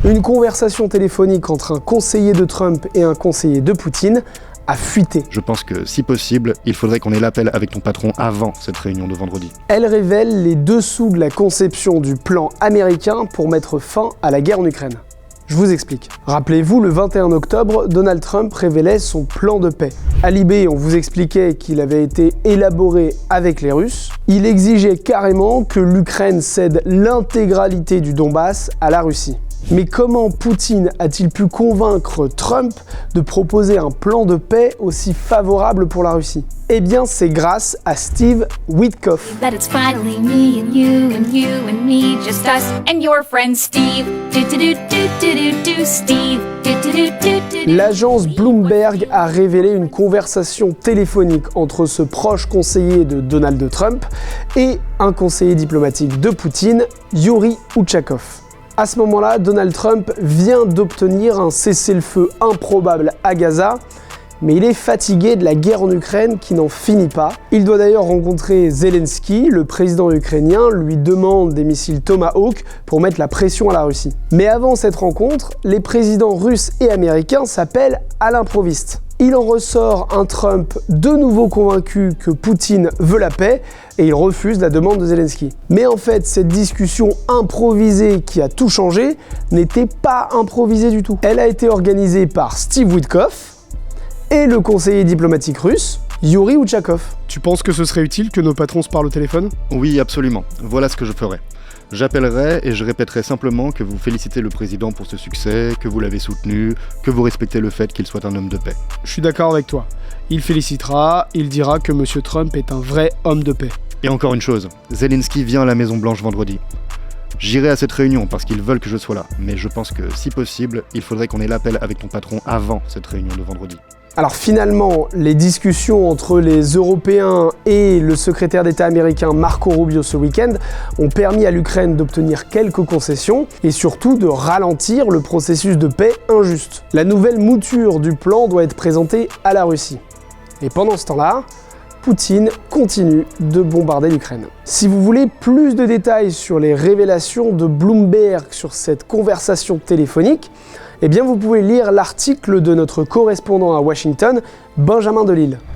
Une conversation téléphonique entre un conseiller de Trump et un conseiller de Poutine a fuité. Je pense que, si possible, il faudrait qu'on ait l'appel avec ton patron avant cette réunion de vendredi. Elle révèle les dessous de la conception du plan américain pour mettre fin à la guerre en Ukraine. Je vous explique. Rappelez-vous, le 21 octobre, Donald Trump révélait son plan de paix. À l'IB, on vous expliquait qu'il avait été élaboré avec les Russes. Il exigeait carrément que l'Ukraine cède l'intégralité du Donbass à la Russie. Mais comment Poutine a-t-il pu convaincre Trump de proposer un plan de paix aussi favorable pour la Russie? Eh bien, c'est grâce à Steve Witkoff. That it's finally me and you and me, just us and your friend Steve. Steve. L'agence Bloomberg a révélé une conversation téléphonique entre ce proche conseiller de Donald Trump et un conseiller diplomatique de Poutine, Yuri Uchakov. À ce moment-là, Donald Trump vient d'obtenir un cessez-le-feu improbable à Gaza, mais il est fatigué de la guerre en Ukraine qui n'en finit pas. Il doit d'ailleurs rencontrer Zelensky, le président ukrainien, lui demande des missiles Tomahawk pour mettre la pression à la Russie. Mais avant cette rencontre, les présidents russes et américains s'appellent à l'improviste. Il en ressort un Trump de nouveau convaincu que Poutine veut la paix et il refuse la demande de Zelensky. Mais en fait, cette discussion improvisée qui a tout changé n'était pas improvisée du tout. Elle a été organisée par Steve Witkoff et le conseiller diplomatique russe, Yuri Uchakov. Tu penses que ce serait utile que nos patrons se parlent au téléphone? Oui, absolument. Voilà ce que je ferai. J'appellerai et je répéterai simplement que vous félicitez le président pour ce succès, que vous l'avez soutenu, que vous respectez le fait qu'il soit un homme de paix. Je suis d'accord avec toi. Il félicitera, il dira que M. Trump est un vrai homme de paix. Et encore une chose, Zelensky vient à la Maison-Blanche vendredi. J'irai à cette réunion parce qu'ils veulent que je sois là, mais je pense que, si possible, il faudrait qu'on ait l'appel avec ton patron avant cette réunion de vendredi. Alors finalement, les discussions entre les Européens et le secrétaire d'État américain Marco Rubio ce week-end ont permis à l'Ukraine d'obtenir quelques concessions et surtout de ralentir le processus de paix injuste. La nouvelle mouture du plan doit être présentée à la Russie. Et pendant ce temps-là, Poutine continue de bombarder l'Ukraine. Si vous voulez plus de détails sur les révélations de Bloomberg sur cette conversation téléphonique, eh bien vous pouvez lire l'article de notre correspondant à Washington, Benjamin Delille.